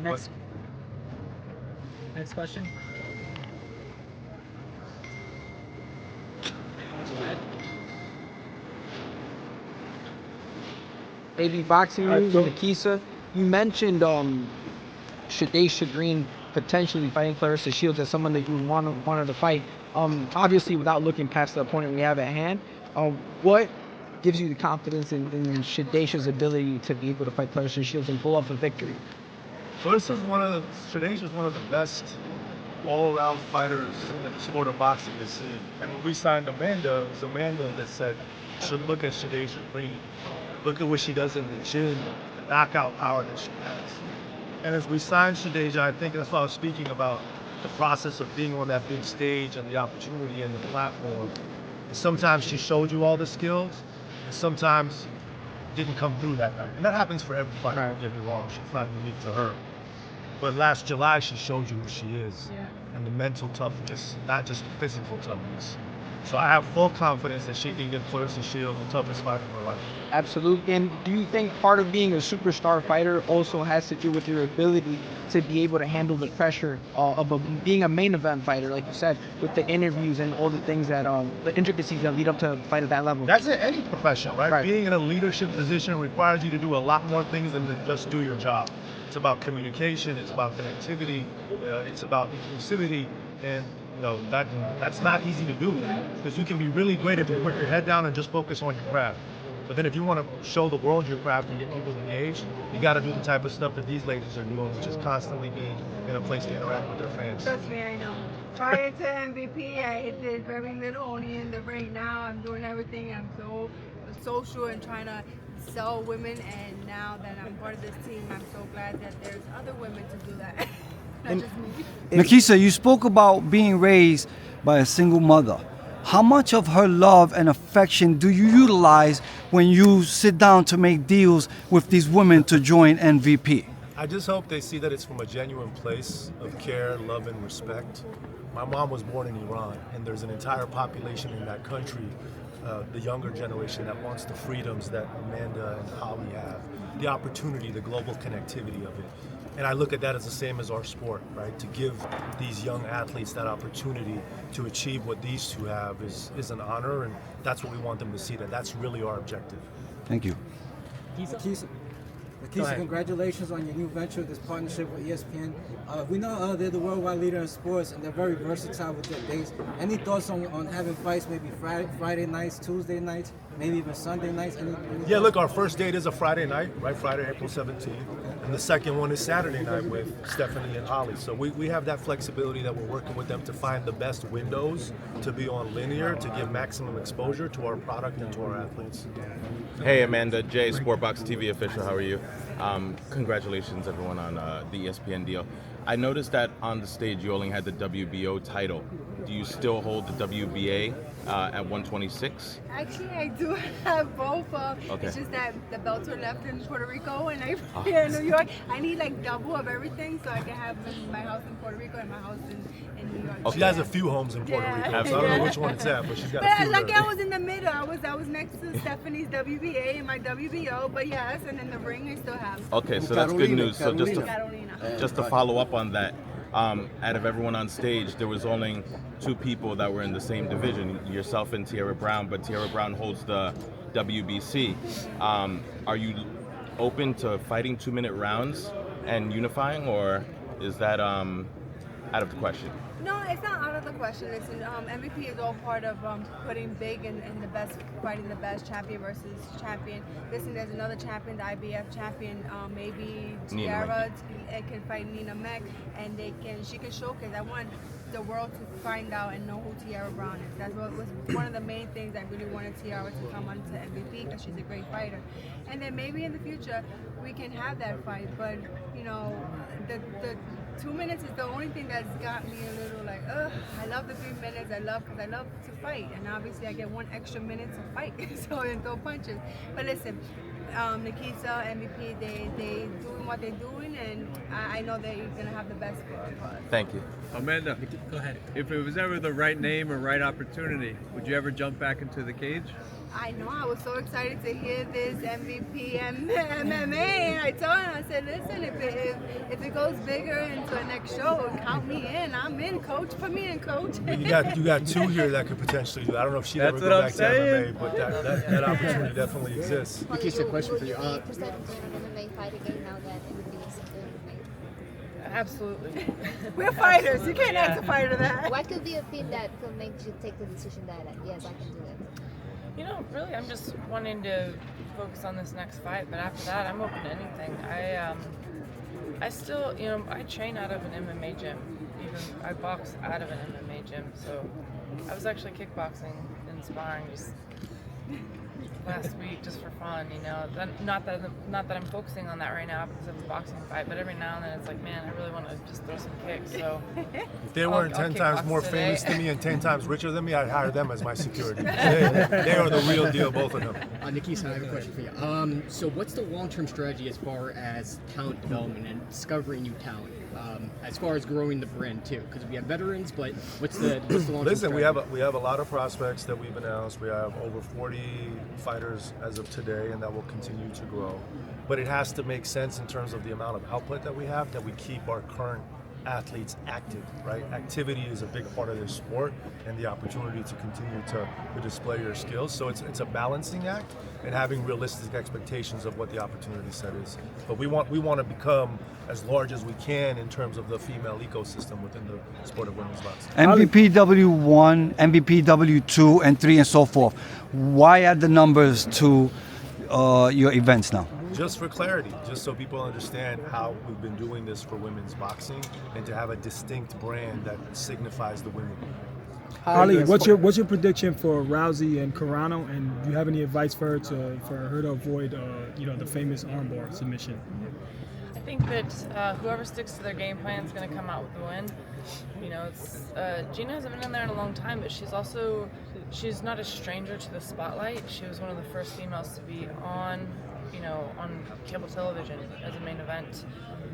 right, next question. Maybe boxing news, Nakisa. You mentioned Shadaysha Green potentially fighting Clarissa Shields as someone that you wanted to fight. Obviously, without looking past the opponent we have at hand, what gives you the confidence in Shadaysha's ability to be able to fight Clarissa Shields and pull off a victory? Shadaysha's one of the best all-around fighters in the sport of boxing to see. And when we signed Amanda, it was Amanda that said, should look at Shadaysha Green. Look at what she does in the gym, the knockout power that she has. And as we signed Shadaysha, I think that's why I was speaking about the process of being on that big stage and the opportunity and the platform. And sometimes she showed you all the skills, and sometimes didn't come through that night. And that happens for every fighter, don't get me wrong, she's not unique to her. But last July, she showed you who she is, and the mental toughness, not just the physical toughness. So I have full confidence that she can get Clarissa Shields the toughest fight of her life. Absolutely. And do you think part of being a superstar fighter also has to do with your ability to be able to handle the pressure of being a main event fighter, like you said, with the interviews and all the things that, the intricacies that lead up to a fight at that level? That's in any profession, right? Being in a leadership position requires you to do a lot more things than to just do your job. It's about communication, it's about connectivity, it's about inclusivity, and that's not easy to do, because you can be really great if you put your head down and just focus on your craft. But then if you want to show the world your craft and get people engaged, you got to do the type of stuff that these ladies are doing, which is constantly being in a place to interact with their fans. Trust me, I know. Prior to MVP, I did very little only in the ring. Now I'm doing everything. I'm so social and trying to sell women, and now that I'm part of this team, I'm so glad that there's other women to do that. Not just me. Nakisa, you spoke about being raised by a single mother. How much of her love and affection do you utilize when you sit down to make deals with these women to join MVP? I just hope they see that it's from a genuine place of care, love, and respect. My mom was born in Iran, and there's an entire population in that country, the younger generation, that wants the freedoms that Amanda and Holly have, the opportunity, the global connectivity of it. And I look at that as the same as our sport, right? To give these young athletes that opportunity to achieve what these two have is an honor, and that's what we want them to see, that's really our objective. Thank you. Nakisa, congratulations on your new venture, this partnership with ESPN. We know they're the worldwide leader in sports, and they're very versatile with their days. Any thoughts on having fights maybe Friday nights, Tuesday nights, maybe even Sunday nights? Yeah, look, our first date is a Friday night, right? Friday, April 17th. And the second one is Saturday night with Stephanie and Holly. So we have that flexibility that we're working with them to find the best windows to be on linear, to give maximum exposure to our product and to our athletes. Hey, Amanda, Jay, Sportbox TV official, how are you? Congratulations, everyone, on the ESPN deal. I noticed that on the stage you only had the WBO title. Do you still hold the WBA at 126? Actually, I do have both. Okay. It's just that the belts are left in Puerto Rico and I'm here in New York. I need like double of everything so I can have my house in Puerto Rico and my house in New York. Okay. She has a few homes in Puerto Rico, so I don't know which one it's at, but she's got a few. Like there. I was in the middle. I was next to Stephanie's WBA and my WBO, but yes, and then the ring I still have. Okay, so that's good news. So Carolina. just to follow up on that, out of everyone on stage, there was only two people that were in the same division, yourself and Tierra Brown, but Tierra Brown holds the WBC. Are you open to fighting 2-minute rounds and unifying, or is that out of the question? No, it's not out of the question. Listen, MVP is all part of putting big and the best, fighting the best champion versus champion. Listen, there's another champion, the IBF champion. Maybe Tiara can fight Nina Mech, and she can showcase. I want the world to find out and know who Tierra Brown is. That's what was one of the main things I really wanted Tiara to come onto MVP, because she's a great fighter. And then maybe in the future we can have that fight. But the 2 minutes is the only thing that's got me a little like, I love the 3 minutes. Because I love to fight, and obviously I get 1 extra minute to fight, so and throw punches. But listen, Nakisa, MVP, they doing what they're doing, and I know they're gonna have the best for us. Thank you. Amanda, Go ahead. if it was ever the right name or right opportunity, would you ever jump back into the cage? I know. I was so excited to hear this MVP MMA, and I told him, I said, listen, if it goes bigger into the next show, count me in. I'm in, coach. Put me in, coach. You got two here that could potentially do. I don't know if she'd ever go back to MMA, but that opportunity definitely exists. Nakisa, question for you. Percent of an MMA fight again now that everything is MMA? Absolutely. We're fighters. You can't ask a fighter that. What could be a thing that could make you take the decision that yes, I can do it? You know, really, I'm just wanting to focus on this next fight, but after that, I'm open to anything. I still, you know, I train out of an MMA gym. Even I box out of an MMA gym. So I was actually kickboxing and sparring just last week just for fun, you know. Not that I'm focusing on that right now because of the boxing fight, but every now and then it's like, man, I really want to just throw some kicks. So if they weren't 10 times more famous than me and 10 times richer than me, I'd hire them as my security. They are the real deal, both of them. Nakisa, I have a question for you. So what's the long-term strategy as far as talent development and discovering new talent? As far as growing the brand too, because we have veterans, but what's the long-term Listen, strategy? we have a lot of prospects that we've announced. We have over 40 fighters as of today, and that will continue to grow. But it has to make sense in terms of the amount of output that we have, that we keep our current athletes active, right? Activity is a big part of their sport, and the opportunity to continue to display your skills. So it's a balancing act and having realistic expectations of what the opportunity set is. But we want to become as large as we can in terms of the female ecosystem within the sport of women's boxing. MVPW1, MVPW2, and 3, and so forth. Why add the numbers to your events now? Just for clarity, just so people understand how we've been doing this for women's boxing, and to have a distinct brand that signifies the women. Ali, what's your prediction for Rousey and Serrano, and do you have any advice for her to avoid the famous armbar submission? I think that whoever sticks to their game plan is going to come out with the win. You know, Gina hasn't been in there in a long time, but she's not a stranger to the spotlight. She was one of the first females to be on cable television as a main event.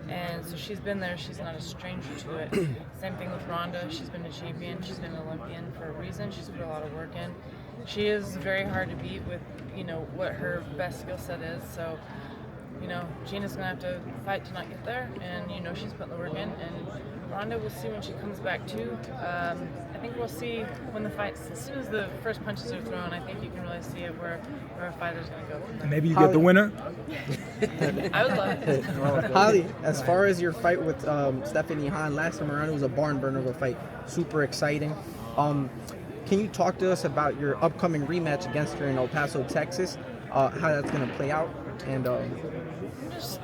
And so she's been there, she's not a stranger to it. Same thing with Rhonda, she's been a champion, she's been an Olympian for a reason, she's put a lot of work in. She is very hard to beat with, what her best skill set is. So, Gina's gonna have to fight to not get there, and she's putting the work in. And Rhonda, we'll see when she comes back too. I think we'll see when the fights, as soon as the first punches are thrown, I think you can really see it where a fighter's gonna go from there. Maybe you get the winner. I would love it. Holly, as far as your fight with Stephanie Hahn last time around, it was a barn burner of a fight. Super exciting. Can you talk to us about your upcoming rematch against her in El Paso, Texas? How that's going to play out? And just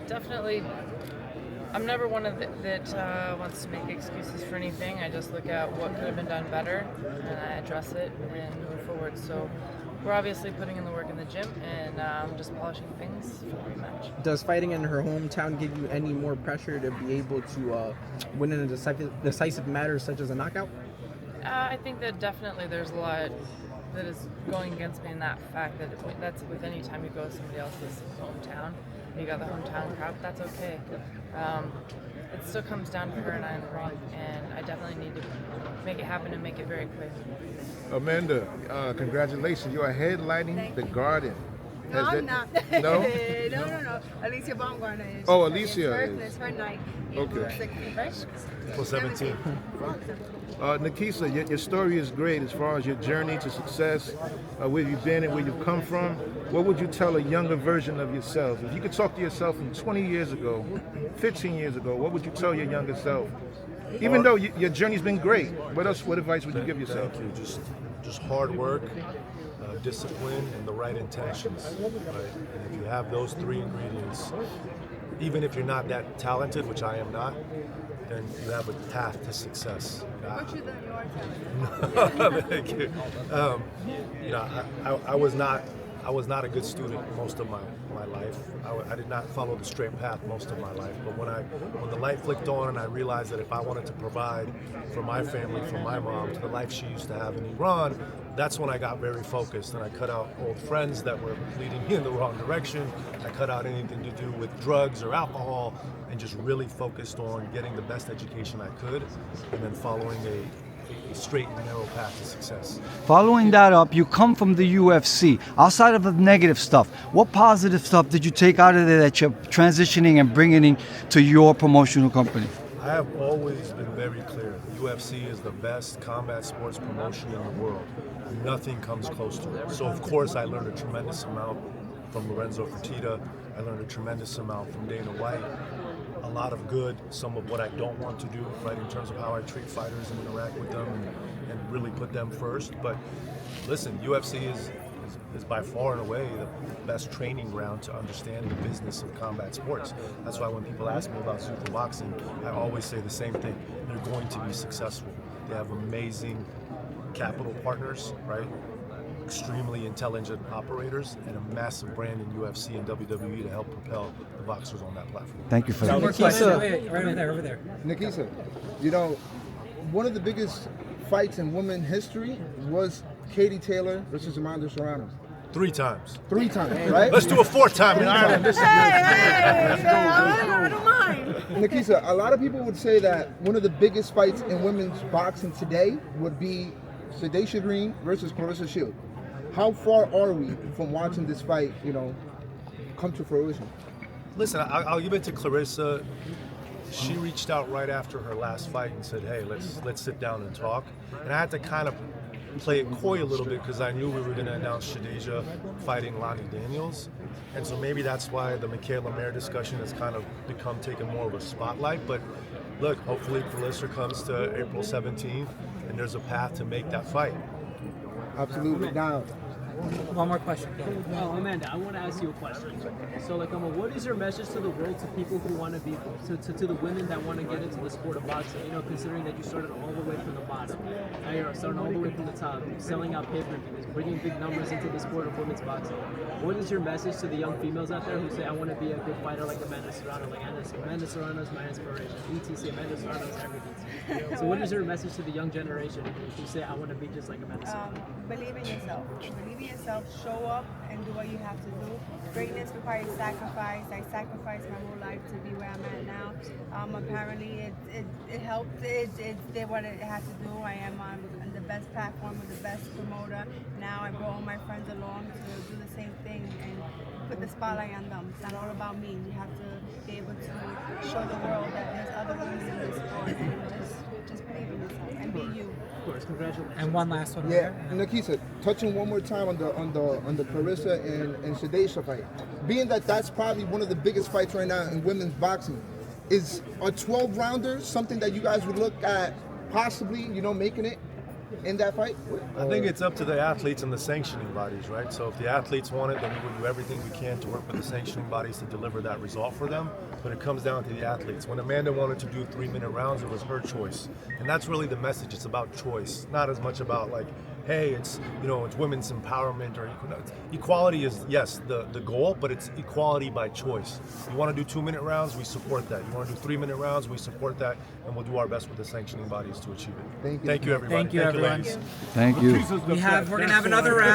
definitely, I'm never one of that wants to make excuses for anything. I just look at what could have been done better, and I address it and move forward. So we're obviously putting in the work in the gym, and just polishing things for the rematch. Does fighting in her hometown give you any more pressure to be able to win in a decisive matter such as a knockout? I think that definitely there's a lot that is going against me in that fact that that's with any time you go to somebody else's hometown, you got the hometown crowd, that's okay. It still comes down to her and I in the ring, and I definitely need to make it happen and make it very quick. Amanda, congratulations. You are headlining the Garden. No, I'm not. No? No. Alicia Baumgartner is. Oh, Alicia is. It's her night. Okay. April 17th. Nakisa, your story is great as far as your journey to success, where you've been and where you've come from. What would you tell a younger version of yourself? If you could talk to yourself from 20 years ago, 15 years ago, what would you tell your younger self? Even though your journey's been great, what advice would you give yourself? Thank you. Just hard work, discipline, and the right intentions. Right? And if you have those three ingredients, even if you're not that talented, which I am not, then you have a path to success. What you think you are talented? Thank you. I was not a good student most of my life. I did not follow the straight path most of my life. But when the light flicked on and I realized that if I wanted to provide for my family, for my mom, to the life she used to have in Iran, that's when I got very focused, and I cut out old friends that were leading me in the wrong direction. I cut out anything to do with drugs or alcohol, and just really focused on getting the best education I could, and then following a straight and narrow path to success. Following that up, you come from the UFC. Outside of the negative stuff, what positive stuff did you take out of there that you're transitioning and bringing in to your promotional company? I have always been very clear. UFC is the best combat sports promotion in the world. Nothing comes close to it. So of course I learned a tremendous amount from Lorenzo Fertitta. I learned a tremendous amount from Dana White. A lot of good, some of what I don't want to do, right, in terms of how I treat fighters and interact with them and really put them first. But listen, UFC is by far and away the best training ground to understand the business of combat sports. That's why when people ask me about Zuko boxing, I always say the same thing. They're going to be successful. They have amazing capital partners, right? Extremely intelligent operators, and a massive brand in UFC and WWE to help propel the boxers on that platform. Thank you for that. Nakisa, right over there. Nakisa, you know, one of the biggest fights in women's history was Katie Taylor versus Amanda Serrano. 3 times. 3 times, right? Let's do a 4th time in Ireland. I don't mind. Nakisa, a lot of people would say that one of the biggest fights in women's boxing today would be Shadaysha Green versus Clarissa Shields. How far are we from watching this fight, come to fruition? Listen, I'll give it to Clarissa. She reached out right after her last fight and said, "Hey, let's sit down and talk." And I had to kind of play it coy a little bit because I knew we were going to announce Shadaysha fighting Lonnie Daniels, and so maybe that's why the Michaela Mayer discussion has kind of taken more of a spotlight. But look, hopefully Clarissa comes to April 17th, and there's a path to make that fight. Absolutely. Now, One more question. Oh, Amanda, I want to ask you a question. So, what is your message to the world, to people who want to be, to the women that want to get into the sport of boxing? Considering that you started all the way from the bottom, now you're starting all the way from the top, selling out pay-per-views, bringing big numbers into the sport of women's boxing. What is your message to the young females out there who say, "I want to be a good fighter like Amanda Serrano"? Like Amanda Serrano is my inspiration. ETC, Amanda Serrano is everything. So, what is your message to the young generation who say, "I want to be just like Amanda Serrano"? Believe in yourself. Believe in yourself. Show up and do what you have to do. Greatness requires sacrifice. I sacrificed my whole life to be where I'm at now. Apparently, it helped. It did what it had to do. I am on the best platform with the best promoter. Now I brought all my friends along to do the same thing and put the spotlight on them. It's not all about me. You have to be able to show the world that there's other women in this sport, and just believe in yourself and be you. Of course, congratulations. And one last one. yeah, Nakisa, touching one more time on the Clarissa and Shadaysha fight. Being that that's probably one of the biggest fights right now in women's boxing, is a 12-rounder something that you guys would look at possibly, making it in that fight? I think it's up to the athletes and the sanctioning bodies, right? So if the athletes want it, then we will do everything we can to work with the sanctioning bodies to deliver that result for them. But it comes down to the athletes. When Amanda wanted to do 3-minute rounds, it was her choice. And that's really the message. It's about choice, not as much about hey, it's it's women's empowerment or equality is, yes, the goal, but it's equality by choice. You want to do 2-minute rounds, we support that. You want to do 3-minute rounds, we support that, and we'll do our best with the sanctioning bodies to achieve it. Thank you. Thank you, everybody. Thank you, everyone. ladies. Thank you. We're gonna have another round.